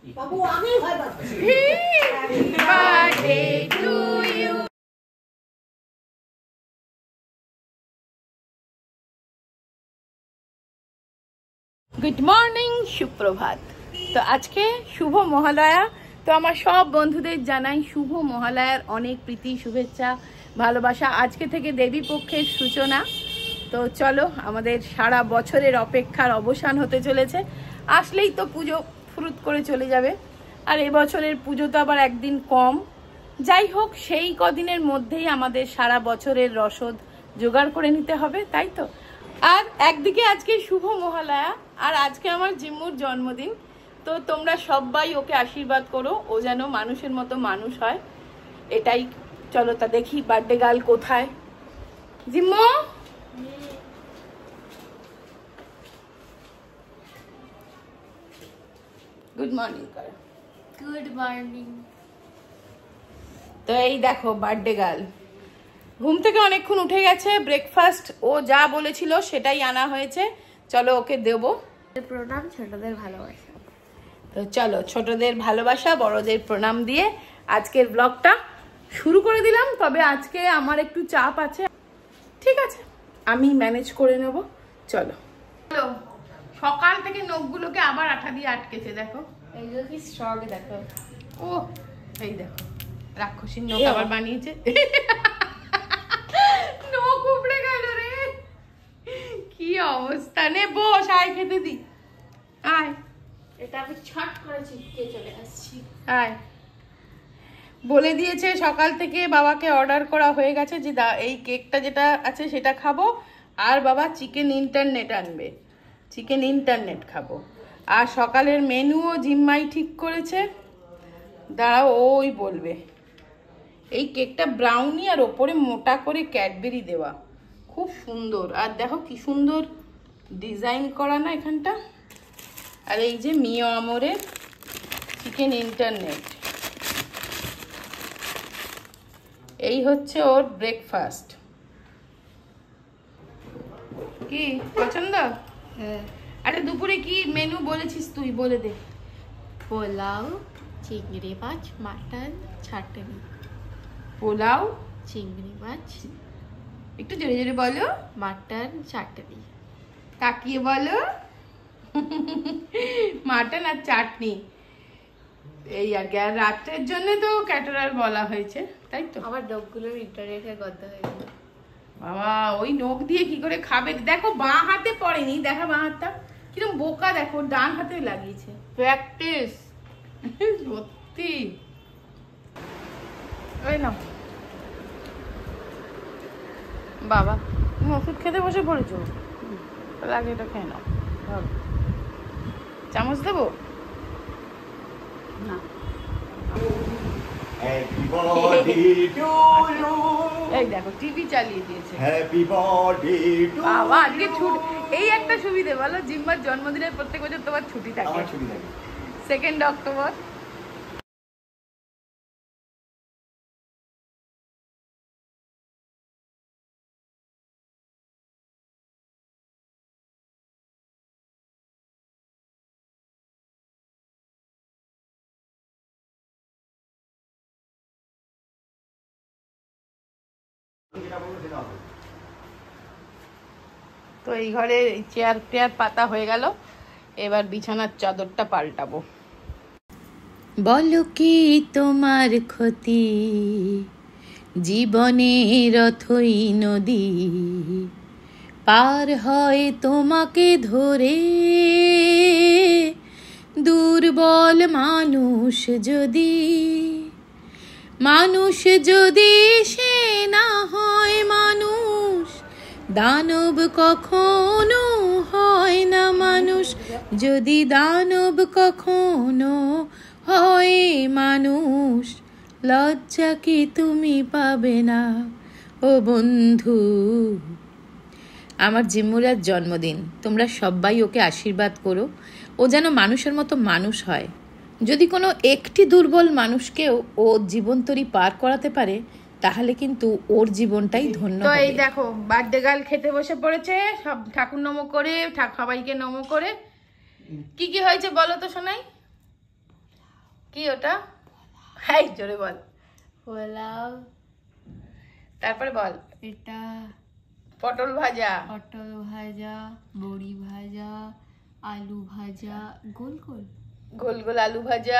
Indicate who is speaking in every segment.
Speaker 1: বাবু আমি ভয় পাচ্ছি।
Speaker 2: Happy birthday to you. Good morning, সুপ্রভাত। তো আজকে শুভ মহালয়া। তো আমার সব বন্ধুদের জানাই শুভ মহালয়ার অনেক প্রীতি, শুভেচ্ছা, ভালোবাসা। আজকে থেকে দেবী পক্ষের সূচনা। তো চলো, আমাদের সারা বছরের অপেক্ষার অবসান হতে চলেছে। আসলেই তো পুজো ফুরুত করে চলে যাবে। আর এবছরের পুজো তো আবার একদিন কম। যাই হোক, সেই কদিনের মধ্যেই আমাদের সারা বছরের রসদ জোগাড় করে নিতে হবে, তাই তো। আর একদিকে আজকে শুভ মহালয়া, আর আজকে আমার জিম্মুর জন্মদিন। তো তোমরা সবাই ওকে আশীর্বাদ করো, ও যেন মানুষের মতো মানুষ হয়, এটাই। চলো তা দেখি বার্থডে গার্ল কোথায়। জিম্মু, গুড মর্নিং করো।
Speaker 3: Good morning.
Speaker 2: তো এই দেখো বার্থডে গার্ল ঘুম থেকে অনেকক্ষণ উঠে গেছে। ব্রেকফাস্ট ও যা বলেছিল সেটাই আনা হয়েছে। চলো ওকে দেবো।
Speaker 3: প্রণাম, ছোটদের ভালোবাসা।
Speaker 2: তো চলো, ছোটদের ভালোবাসা, বড়দের প্রণাম দিয়ে আজকের ব্লগটা শুরু করে দিলাম। তবে আজকে আমার একটু চাপ আছে, ঠিক আছে, আমি ম্যানেজ করে নেব। চলো চলো, সকাল থেকে নখগুলোকে আবার আঠা দিয়ে আটকেছে, দেখো
Speaker 3: এইগুলো কি স্ট্রং, দেখো।
Speaker 2: ও এই দেখো, রাক্ষসীর নখ আবার বানিয়েছে। নখ উপড়ে গেল রে, কি অবস্থা। নে বস, আয় খেতে দি, আয়।
Speaker 3: এটা আমি ছট করে চিপকে চলে আসছি।
Speaker 2: আয়। বলে দিয়েছে সকাল থেকে, বাবাকে অর্ডার করা হয়ে গেছে যে এই কেকটা যেটা আছে সেটা খাবো, আর বাবা চিকেন ইন্টারনেট আনবে, চিকেন ইন্টারনেট খাবো। আর সকালের মেনুও জিম্মাই ঠিক করেছে, দাঁড়াও ওই বলবে। এই কেকটা ব্রাউনি আর ওপরে মোটা করে ক্যাডবেরি দেওয়া, খুব সুন্দর। আর দেখো কি সুন্দর ডিজাইন করা না এখানটা। আর এই যে মিও আমরের চিকেন ইন্টারনেট, এই হচ্ছে ওর ব্রেকফাস্ট। কি পছন্দ?
Speaker 3: হ্যাঁ।
Speaker 2: আরে দুপুরে কি মেনু বলেছিস তুই, বলে দে।
Speaker 3: পোলাও, চিংড়ি মাছ, মাটন, চাটনি।
Speaker 2: পোলাও,
Speaker 3: চিংড়ি মাছ,
Speaker 2: একটু জোরে জোরে বলো,
Speaker 3: মাটন, চাটনি।
Speaker 2: তাকিয়ে বলো। মাটন আর চাটনি, এই আর কি। আর রাত্রের জন্য তো ক্যাটারার বলা হয়েছে, তাই তো।
Speaker 3: আমার ডগগুলোর ইন্টারনেটে গদ্ধ হয়ে গেল।
Speaker 2: বাবা ওই নখ দিয়ে কি করে খাবে। দেখো বাঁ হাতে পড়েনি, দেখা বাঁ হাতটা কিরকম বোকা, দেখো ডান হাতে লাগিয়েছে।
Speaker 3: প্র্যাকটিস।
Speaker 2: সত্যি। ওই নাও বাবা, তুমি ওষুধ খেতে বসে পড়েছো, লাগে এটা খেয়ে নাও। চামচ দেবো
Speaker 3: না।
Speaker 4: Happy birthday to you.
Speaker 2: এই দেখো টিভি চালিয়ে দিয়েছে।
Speaker 4: Happy birthday to
Speaker 2: বাবা আজকে ছুটি, এই একটা সুবিধে বলো, জিম্মার জন্মদিনের প্রত্যেক বছর তোমার ছুটি থাকে।
Speaker 4: আমার ছুটি থাকে।
Speaker 2: 2 অক্টোবর। তো এই ঘরে চেয়ার টেয়ার পাতা হয়ে গেল, এবার বিছানার চাদরটা পাল্টাবো। বলো কি তোমার ক্ষতি, জীবনের অথই নদী পার হয় তোমাকে ধরে, দুর্বল মানুষ যদি, মানুষ যদি সে না হয় মানুষ, দানব কখনো হয় না মানুষ, যদি দানব কখনো হয় মানুষ, লজ্জা কি তুমি পাবে না ও বন্ধু। আমার জিম্মুরার জন্মদিন, তোমরা সবাই ওকে আশীর্বাদ করো, ও যেন মানুষের মতো মানুষ হয়। যদি কোনো একটি দুর্বল মানুষকেও ও জীবনতরী পার করাতে পারে, তাহলে কিন্তু ওর জীবনটাই ধন্য হবে। তো এই দেখো বার্থডে গার্ল খেতে বসে পড়েছে, সব ঠাকুর নমো করে, সবাইকে নমো করে। কি কি হয়েছে বলো তো শোনাই। কি ওটা? হাই জোরে বল।
Speaker 3: পোলাও,
Speaker 2: তারপরে বল।
Speaker 3: এটা
Speaker 2: পটল ভাজা,
Speaker 3: পটল ভাজা, বড়ি ভাজা, আলু ভাজা, গোল গোল,
Speaker 2: গোল গোল আলু ভাজা,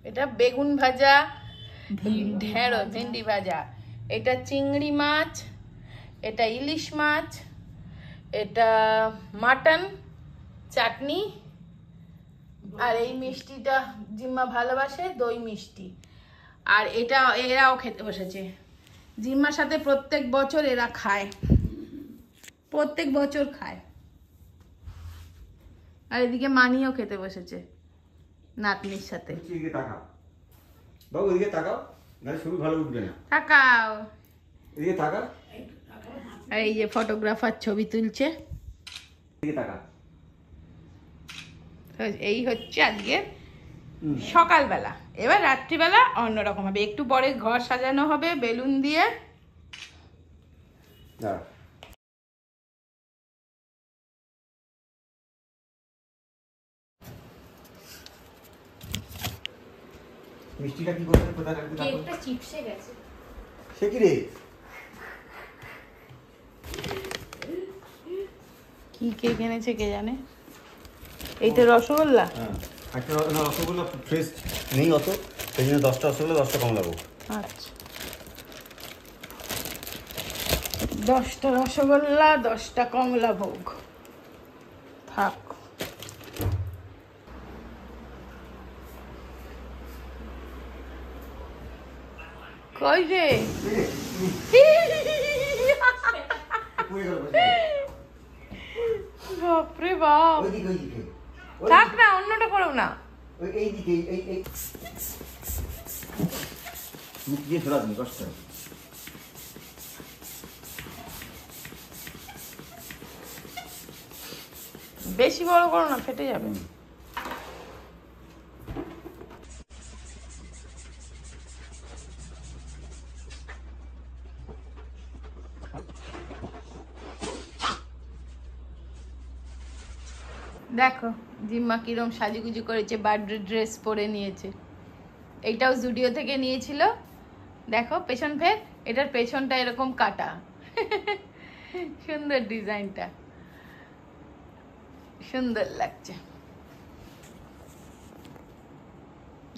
Speaker 2: এটা বেগুন ভাজা, ঢেঁড়স ভেন্ডি ভাজা, এটা চিংড়ি মাছ, এটা ইলিশ মাছ, এটা মাটন চাটনি, আর এই মিষ্টিটা জিম্মা ভালোবাসে, দই মিষ্টি। আর এটা এরাও খেতে বসেছে। জিম্মার সাথে প্রত্যেক বছর এরা খায়, প্রত্যেক বছর খায়। আর এদিকে মানিও খেতে বসেছে নাতনির সাথে।
Speaker 4: এদিকে তাকাও বাবু, এদিকে তাকাও, নাহলে ছবি ভালো উঠবে না।
Speaker 2: তাকাও।
Speaker 4: এদিকে তাকাও,
Speaker 2: আর এই যে ফটোগ্রাফার ছবি তুলছে।
Speaker 4: এদিকে তাকাও।
Speaker 2: তো এই হচ্ছে আজকে সকালবেলা। এবার রাত্রিবেলা অন্যরকম হবে, একটু পরে ঘর সাজানো হবে বেলুন দিয়ে।
Speaker 4: দাঁড়া। মিষ্টিটা কি করবে? কোথায় রাখবে?
Speaker 3: কেকটা চিপসে গেছে।
Speaker 4: সে কি রে?
Speaker 2: কি কেক এনেছে কে জানে। এই তো রসগোল্লা।
Speaker 4: হ্যাঁ, একটা রসগোল্লা ফ্রেশ নেই অত, সেই জন্য 10টা রসগোল্লা 10টা কম লাগবে।
Speaker 2: আচ্ছা, 10টা রসগোল্লা 10টা কমলা ভোগ থাক। কই রে? বাপরে বাপ,
Speaker 4: ওইদিকে ওইদিকে
Speaker 2: থাক না, অন্যটা করো না।
Speaker 4: এইদিকে এই মুখ দিয়ে ধরা দিন কষ্ট।
Speaker 2: বেশি বড় করো না, ফেটে যাবে। দেখো জিম্মা কিরম সাজুগুজু করেছে, বার্থডে ড্রেস পরে নিয়েছে। এইটাও জুডিও থেকে নিয়েছিল। দেখো পেছন ফের, এটার পেছনটা এরকম কাটা। সুন্দর ডিজাইনটা, সুন্দর লাগছে।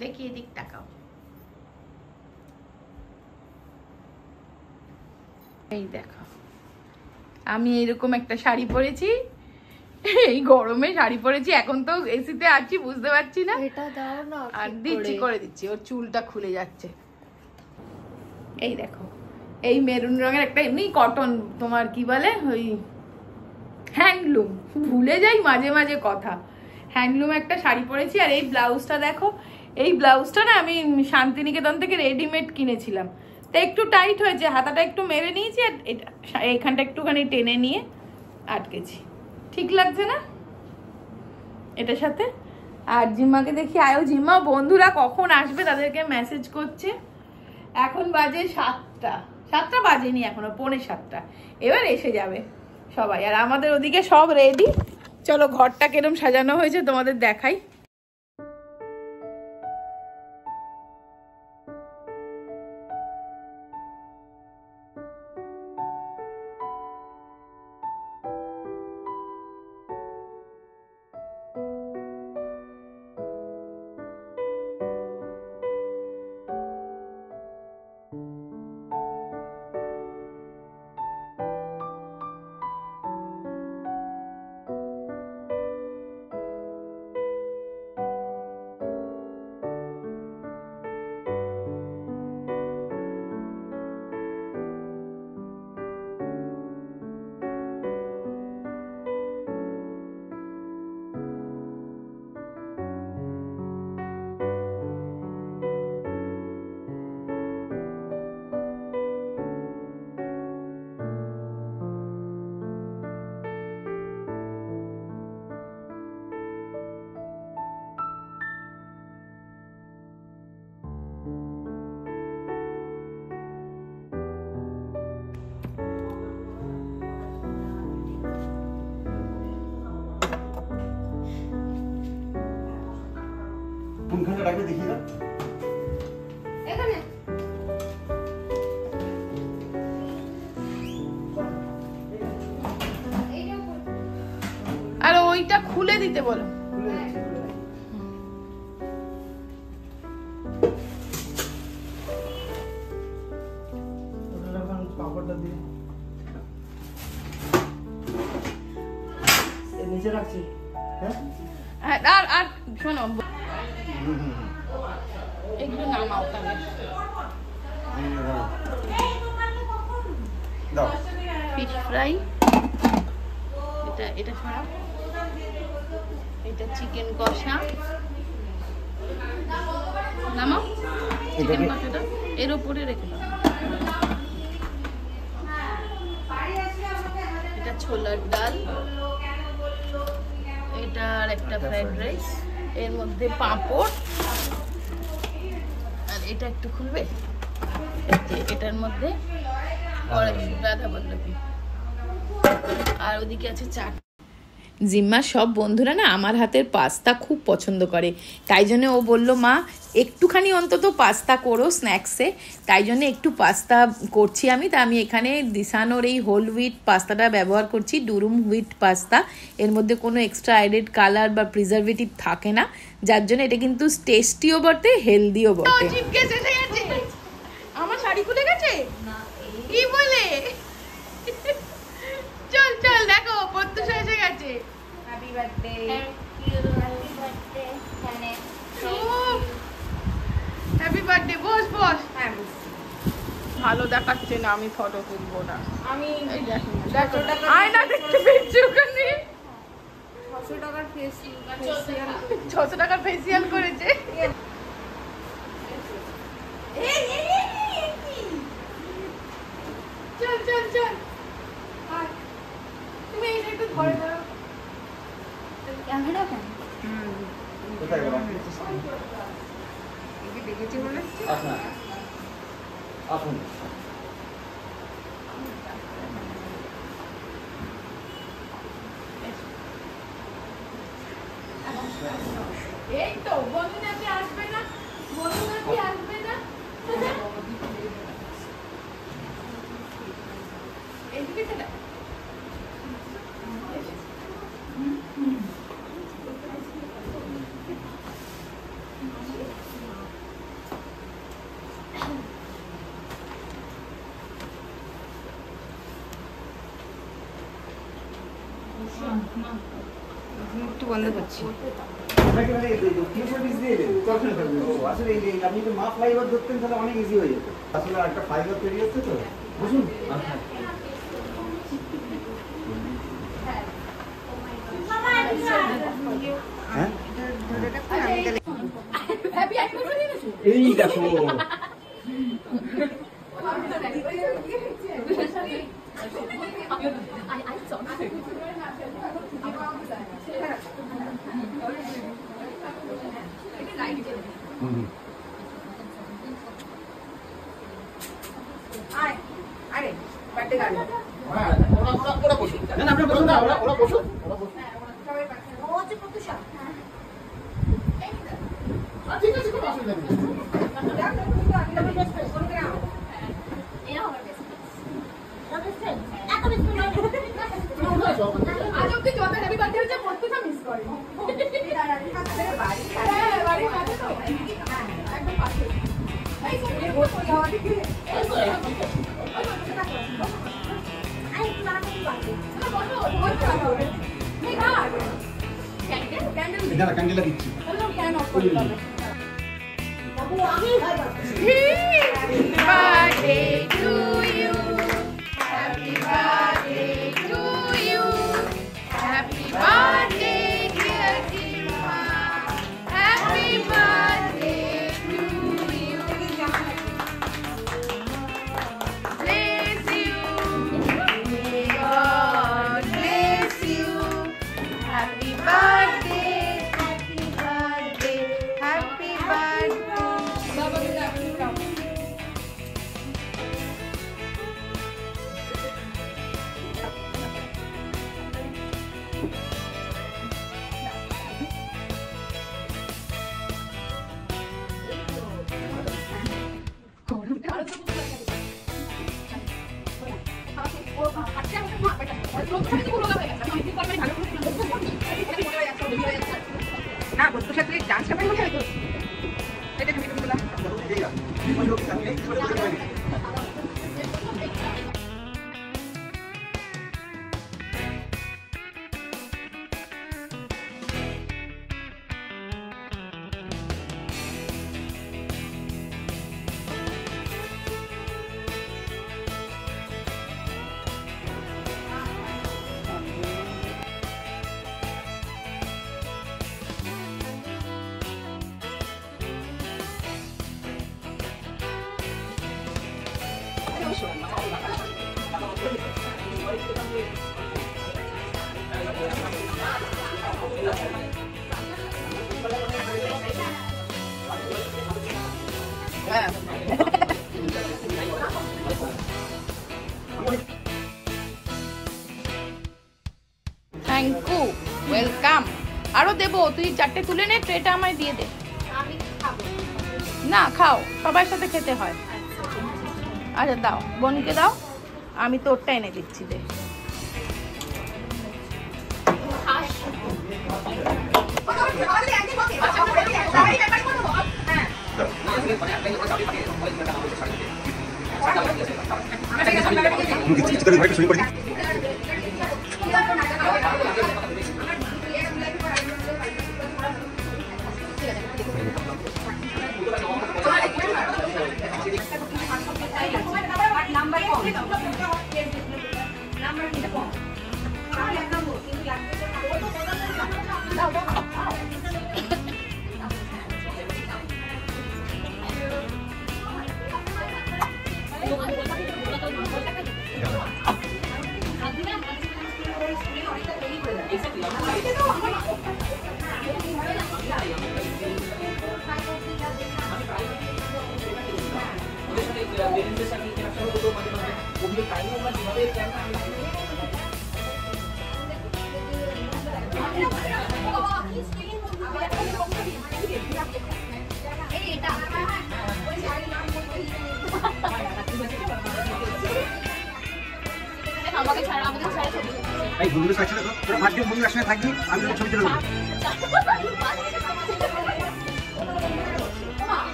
Speaker 2: দেখি এদিক তাকাও। এই দেখো আমি এইরকম একটা শাড়ি পরেছি, এই গরমে শাড়ি পরেছি। এখন তো এসিতে আছি, বুঝতে পারছি না।
Speaker 3: এটা দাও না,
Speaker 2: আর দিচ্ছি, করে দিচ্ছি। ওর চুলটা খুলে যাচ্ছে। এই দেখো এই মেরুন রঙের একটা এমনি কটন, তোমার কি বলে ওই হ্যান্ডলুম, ভুলে যাই মাঝে মাঝে কথা। হ্যান্ডলুম একটা শাড়ি পরেছি। আর এই ব্লাউজটা দেখো, এই ব্লাউজটা না আমি শান্তিনিকেতন থেকে রেডিমেড কিনেছিলাম। তো একটু টাইট হয়েছে, হাতাটা একটু মেরে নিয়েছি, আর এটা এইখানটা একটুখানি টেনে নিয়ে আটকেছি। ঠিক লাগছে না এটার সাথে? আর জিম্মাকে দেখি, আয়ো জিম্মা, বন্ধুরা কখন আসবে তাদেরকে মেসেজ করছে। এখন বাজে 7টা, 7টা বাজেনি এখনো, 6:45। এবার এসে যাবে সবাই। আর আমাদের ওদিকে সব রেডি। চলো ঘরটা কিরম সাজানো হয়েছে তোমাদের দেখাই।
Speaker 4: কোনখানে রাখবে দেখি না।
Speaker 3: এখানে
Speaker 2: আর ওইটা খুলে দিতে বলো।
Speaker 1: পাপড়টা দিয়ে নিচে রাখছি। হ্যাঁ
Speaker 2: আর আর শোনো, একটু নামাও তাহলে।
Speaker 4: দাও।
Speaker 2: ফিশ ফ্রাই, এটা সরাও, এটা চিকেন কষা নামাও, চিকেন কষাটা এর উপরে রেখে দাও। এটা ছোলার ডাল, এটা আর একটা ফ্রাইড রাইস, এর মধ্যে পাঁপড়, আর এটা একটু খুলবে, এটার মধ্যে রাধা বল্লভী, আর ওদিকে আছে চাট। জিম্মার সব বন্ধুরা না আমার হাতের পাস্তা খুব পছন্দ করে, তাই জন্য ও বললো মা একটুখানি অন্তত পাস্তা করো স্ন্যাক্সে, তাই জন্য একটু পাস্তা করছি আমি। তা আমি এখানে দিশানোর এই হোল হুইট পাস্তাটা ব্যবহার করছি, ডুরুম হুইট পাস্তা। এর মধ্যে কোনো এক্সট্রা অ্যাডেড কালার বা প্রিজারভেটিভ থাকে না, যার জন্য এটা কিন্তু টেস্টিও বটে, হেলদিও বটে। আমার শাড়ি খুলে গেছে কি বলে? চল চল দেখো প্রত্যুষ এসে গেছে। Happy birthday, happy birthday. Boss boss. ভালো দেখাচ্ছে না, আমি ফটো তুলবো না। আমি আয়না দেখতে পেয়েছি ওখানে 600 টাকার ফেসিয়াল করেছে। চল চল চল, তুমি এইটা একটু ধরে ধরো।
Speaker 3: ক্যামেরা কেন
Speaker 4: কোথায় গেল?
Speaker 2: দেখেছি মনে হচ্ছে।
Speaker 4: আসুন আসুন।
Speaker 2: এই তো বন্ধুনাটি আসবে না, বন্ধুনাটি আসবে না। এইদিকে চলে
Speaker 5: একটু বন্ধ করছি।
Speaker 4: আসলে আপনি তো মা ফাইবার ধরতেন তাহলে অনেক ইজি হয়ে যেত। আসলে একটা ফাইবার তৈরি হচ্ছে তো, বুঝুন। এই দেখো ক্যান্ডেলটা দিচ্ছি।
Speaker 2: birthday to you, happy birthday to you, happy birthday dear Dimma, happy birthday to you, bless you, may God bless you, happy birthday, happy birthday, happy birthday. না তোর সাথে ডান্সটা পাই বলতে তো এটা তুমি বলা থ্যাংক ইউ ওয়েলকাম আরো দেবো তুই 4টে তুলে নে ট্রেটা আমায় দিয়ে দে না খাও সবার সাথে খেতে হয় আচ্ছা দাও বোনকে দাও আমি তোরটা এনে দিচ্ছি দে
Speaker 4: এই বন্ধুদের সাথে তো তোরা পাঁচজন বন্ধু একসঙ্গে থাকবি আমি তোর ছবি তুলে দেবো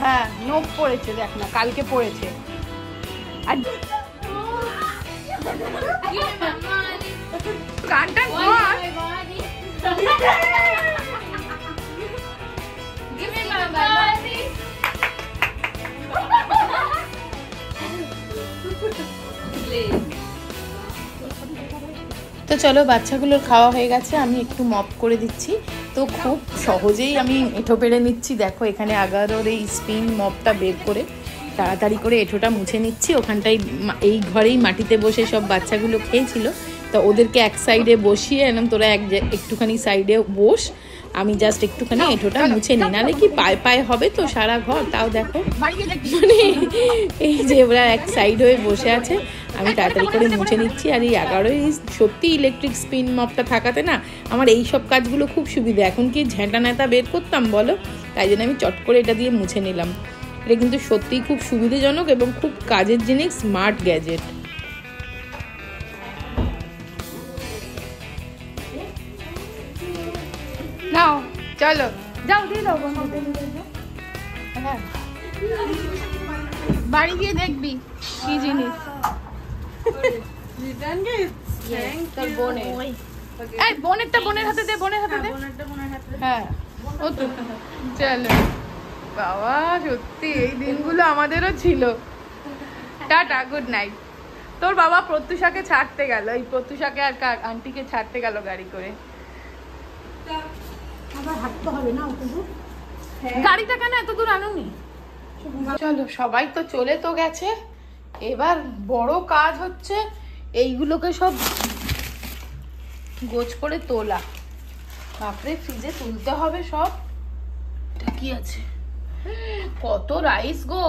Speaker 2: হ্যাঁ নোক পড়েছে দেখ না কালকে পড়েছে আর গানটা তো চলো বাচ্চাগুলোর খাওয়া হয়ে গেছে আমি একটু মপ করে দিচ্ছি তো খুব সহজেই আমি এঁঠো পেড়ে নিচ্ছি দেখো এখানে আগারোর এই স্পিন মপটা বের করে তাড়াতাড়ি করে এঁঠোটা মুছে নিচ্ছি ওখানটায় এই ঘরেই মাটিতে বসে সব বাচ্চাগুলো খেয়েছিল তো ওদেরকে এক সাইডে বসিয়ে এলাম তোরা একটুখানি সাইডে বস আমি জাস্ট একটুখানি এঁঠোটা মুছে নিই নাহলে কি পায়ে পায়ে হবে তো সারা ঘর তাও দেখো মানে এই যে ওরা এক সাইড হয়ে বসে আছে আমি তাড়াতাড়ি করে মুছে নিচ্ছি আর এই 11 সত্যি ইলেকট্রিক স্পিন মপটা থাকাতে না আমার এই সব কাজগুলো খুব সুবিধা এখন কি ঝেঁটা ন্যাতা বের করতাম বলো তাই জন্য আমি চট করে এটা দিয়ে মুছে নিলাম এটা কিন্তু সত্যিই খুব সুবিধাজনক এবং খুব কাজের জিনিস স্মার্ট গ্যাজেট নাও চলো যাও দিয়ে দাও হ্যাঁ বাড়ি গিয়ে দেখবি কি জিনিস তোর বোনের এই বোনেরটা বোনের হাতে দে হ্যাঁ ও তো চলো বাবা সত্যি এই দিনগুলো আমাদেরও ছিল টাটা গুড নাইট তোর বাবা প্রত্যুষাকে ছাড়তে গেল এই প্রত্যুষাকে আর আন্টিকে ছাড়তে গেল গাড়ি করে গাড়িটা কেন এত দূর আনুনি চলো সবাই তো চলে তো গেছে এবার বড় কাজ হচ্ছে এইগুলোকে সব গোছ করে তোলা বাপরে ফ্রিজে তুলতে হবে সব এটা কি আছে কত রাইস গো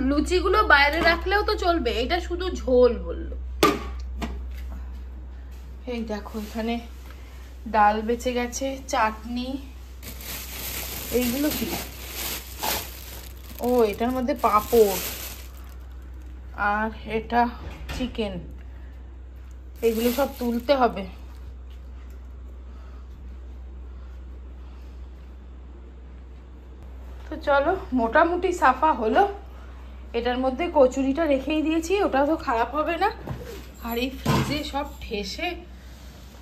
Speaker 2: লুচিগুলো বাইরে রাখলেও তো চলবে, এটা শুধু ঝোল বললো। এই দেখো এখানে ডাল বেঁচে গেছে, চাটনি, এইগুলো কি? ও এটার মধ্যে পাঁপড়, আর এটা চিকেন, এগুলো সব তুলতে হবে। তো চলো, মোটামুটি সাফা হলো। এটার মধ্যে কচুরিটা রেখেই দিয়েছি, ওটা তো খারাপ হবে না। আর এই ফ্রিজে সব ঠেসে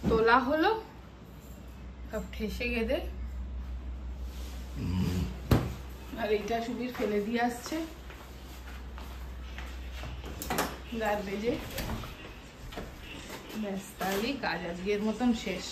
Speaker 2: তোলা হলো, সব ঠেসে গেদে। আর এইটা সুবীর ফেলে দিয়ে আসছে গার্বেজে। ব্যাস, তাহলেই কাজ আজকের মতন শেষ।